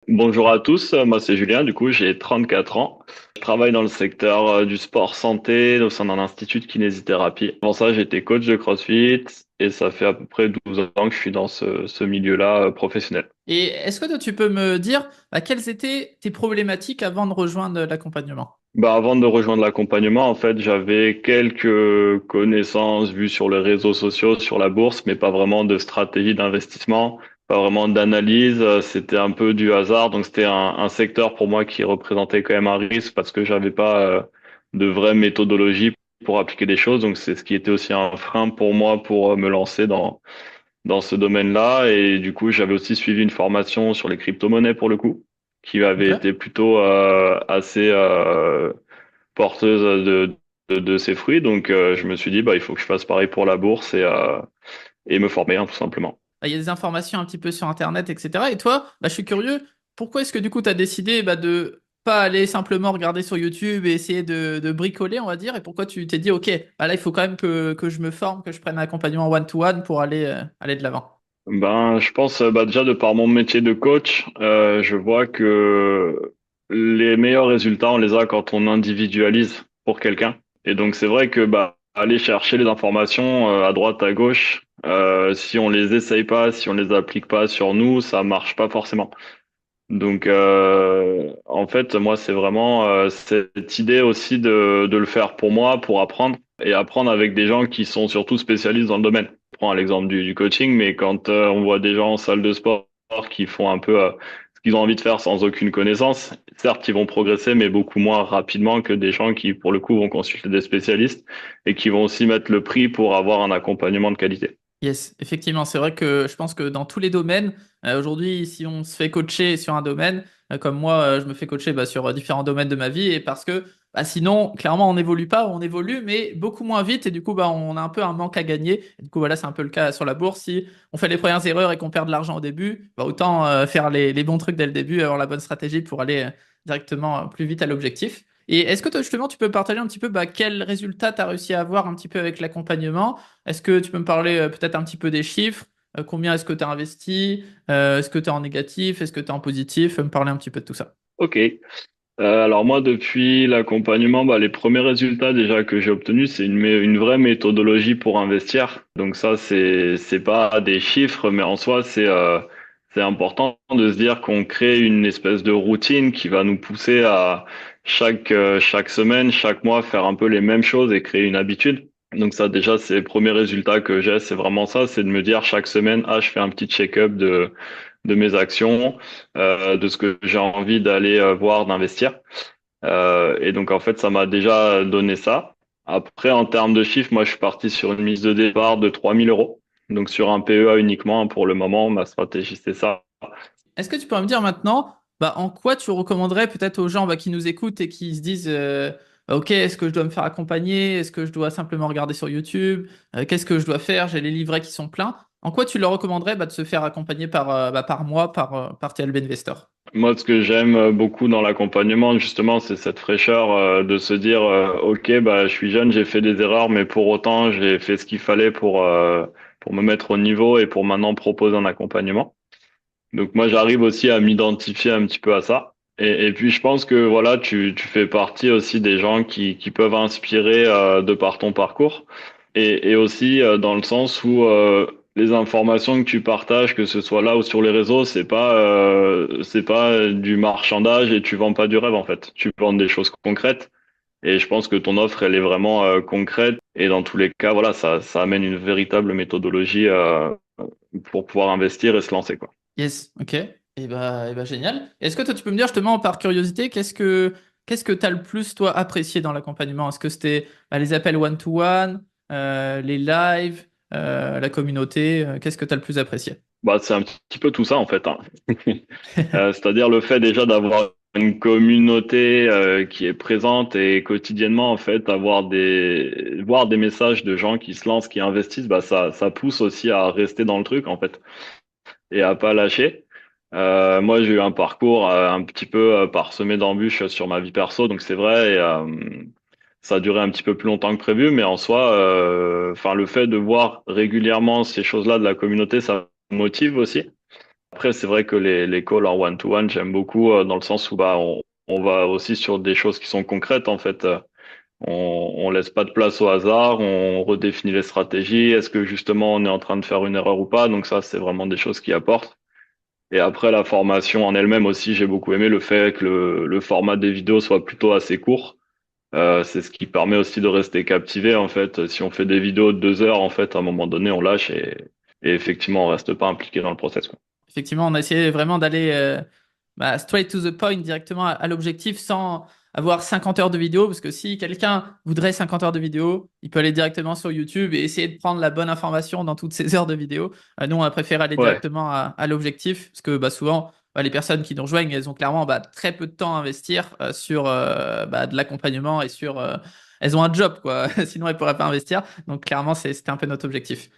Bonjour à tous, moi c'est Julien, du coup j'ai 34 ans. Je travaille dans le secteur du sport santé au sein d'un institut de kinésithérapie. Avant ça, j'étais coach de CrossFit et ça fait à peu près 12 ans que je suis dans ce milieu-là professionnel. Et est-ce que toi, tu peux me dire quelles étaient tes problématiques avant de rejoindre l'accompagnement? Bah, avant de rejoindre l'accompagnement, en fait, j'avais quelques connaissances vues sur les réseaux sociaux, sur la bourse, mais pas vraiment de stratégie d'investissement, pas vraiment d'analyse. C'était un peu du hasard, donc c'était un secteur pour moi qui représentait quand même un risque parce que j'avais pas de vraie méthodologie pour appliquer des choses. Donc c'est ce qui était aussi un frein pour moi pour me lancer dans ce domaine-là. Et du coup, j'avais aussi suivi une formation sur les crypto-monnaies pour le coup, qui avait Ok. été plutôt assez porteuse de ses fruits. Donc, je me suis dit, bah, il faut que je fasse pareil pour la bourse et me former, hein, tout simplement. Il y a des informations un petit peu sur Internet, etc. Et toi, je suis curieux, pourquoi est-ce que du coup, tu as décidé de pas aller simplement regarder sur YouTube et essayer de bricoler, on va dire, et pourquoi tu t'es dit, OK, là, il faut quand même que je me forme, que je prenne un accompagnement one-to-one pour aller de l'avant. Ben, je pense, bah, déjà, de par mon métier de coach, je vois que les meilleurs résultats, on les a quand on individualise pour quelqu'un. Et donc, c'est vrai que, bah, aller chercher les informations à droite, à gauche, si on les essaye pas, si on les applique pas sur nous, ça marche pas forcément. Donc, en fait, moi, c'est vraiment cette idée aussi de le faire pour moi, pour apprendre et apprendre avec des gens qui sont surtout spécialistes dans le domaine. Je prends l'exemple du coaching, mais quand on voit des gens en salle de sport qui font un peu ce qu'ils ont envie de faire sans aucune connaissance, certes, ils vont progresser, mais beaucoup moins rapidement que des gens qui, pour le coup, vont consulter des spécialistes et qui vont aussi mettre le prix pour avoir un accompagnement de qualité. Yes, effectivement, c'est vrai que je pense que dans tous les domaines, aujourd'hui, si on se fait coacher sur un domaine, comme moi, je me fais coacher sur différents domaines de ma vie, et parce que sinon, clairement, on n'évolue pas, on évolue, mais beaucoup moins vite, et du coup, on a un peu un manque à gagner. Et du coup, voilà, c'est un peu le cas sur la bourse. Si on fait les premières erreurs et qu'on perd de l'argent au début, autant faire les bons trucs dès le début, avoir la bonne stratégie pour aller directement plus vite à l'objectif. Et est-ce que toi, justement, tu peux partager un petit peu quels résultats tu as réussi à avoir un petit peu avec l'accompagnement? Est-ce que tu peux me parler peut-être un petit peu des chiffres? Combien est-ce que tu as investi? Est-ce que tu es en négatif? Est-ce que tu es en positif? Me parler un petit peu de tout ça. Ok. Alors moi, depuis l'accompagnement, bah, les premiers résultats déjà que j'ai obtenus, c'est une vraie méthodologie pour investir. Donc ça, c'est pas des chiffres, mais en soi, c'est important de se dire qu'on crée une espèce de routine qui va nous pousser à chaque semaine, chaque mois, faire un peu les mêmes choses et créer une habitude. Donc ça, déjà, c'est les premiers résultats que j'ai, c'est vraiment ça, c'est de me dire chaque semaine, ah, je fais un petit check-up de mes actions, de ce que j'ai envie d'aller voir, d'investir. Et donc, en fait, ça m'a déjà donné ça. Après, en termes de chiffres, moi, je suis parti sur une mise de départ de 3 000 euros. Donc, sur un PEA uniquement, hein, pour le moment, ma stratégie, c'est ça. Est-ce que tu pourrais me dire maintenant en quoi tu recommanderais peut-être aux gens qui nous écoutent et qui se disent OK, est-ce que je dois me faire accompagner? Est-ce que je dois simplement regarder sur YouTube? Qu'est-ce que je dois faire? J'ai les livrets qui sont pleins. En quoi tu leur recommanderais de se faire accompagner par moi, par TLB Investor? Moi, ce que j'aime beaucoup dans l'accompagnement, justement, c'est cette fraîcheur de se dire, OK, bah, je suis jeune, j'ai fait des erreurs, mais pour autant, j'ai fait ce qu'il fallait pour me mettre au niveau et pour maintenant proposer un accompagnement. Donc moi, j'arrive aussi à m'identifier un petit peu à ça. Et puis je pense que voilà, tu fais partie aussi des gens qui peuvent inspirer de par ton parcours. Et aussi dans le sens où les informations que tu partages, que ce soit là ou sur les réseaux, c'est pas du marchandage et tu vends pas du rêve en fait. Tu vends des choses concrètes. Et je pense que ton offre, elle est vraiment concrète. Et dans tous les cas, voilà, ça amène une véritable méthodologie pour pouvoir investir et se lancer, quoi. Yes, ok. Génial. Est-ce que toi, tu peux me dire justement, par curiosité, qu'est-ce que tu as le plus, toi, apprécié dans l'accompagnement? Est-ce que c'était les appels one-to-one, les lives, la communauté? Qu'est-ce que tu as le plus apprécié? Bah, c'est un petit peu tout ça en fait, hein. C'est-à-dire le fait déjà d'avoir une communauté qui est présente et quotidiennement en fait voir des messages de gens qui se lancent, qui investissent, bah ça pousse aussi à rester dans le truc en fait et à pas lâcher. Moi j'ai eu un parcours un petit peu parsemé d'embûches sur ma vie perso, donc c'est vrai. Ça a duré un petit peu plus longtemps que prévu, mais en soi, enfin le fait de voir régulièrement ces choses-là de la communauté, ça motive aussi. Après, c'est vrai que les calls en one-to-one, j'aime beaucoup dans le sens où bah, on va aussi sur des choses qui sont concrètes en fait. On laisse pas de place au hasard, on redéfinit les stratégies. Est-ce que justement on est en train de faire une erreur ou pas? Donc ça, c'est vraiment des choses qui apportent. Et après, la formation en elle-même aussi, j'ai beaucoup aimé le fait que le format des vidéos soit plutôt assez court. C'est ce qui permet aussi de rester captivé en fait. Si on fait des vidéos de 2 heures, en fait, à un moment donné, on lâche et effectivement, on reste pas impliqué dans le process, quoi. Effectivement, on a essayé vraiment d'aller straight to the point, directement à l'objectif, sans avoir 50 heures de vidéo, parce que si quelqu'un voudrait 50 heures de vidéo, il peut aller directement sur YouTube et essayer de prendre la bonne information dans toutes ces heures de vidéo. Nous, on a préféré aller Ouais, directement à l'objectif, parce que souvent, les personnes qui nous rejoignent, elles ont clairement très peu de temps à investir sur de l'accompagnement et sur... elles ont un job, quoi. Sinon, elles ne pourraient pas investir. Donc, clairement, c'était un peu notre objectif.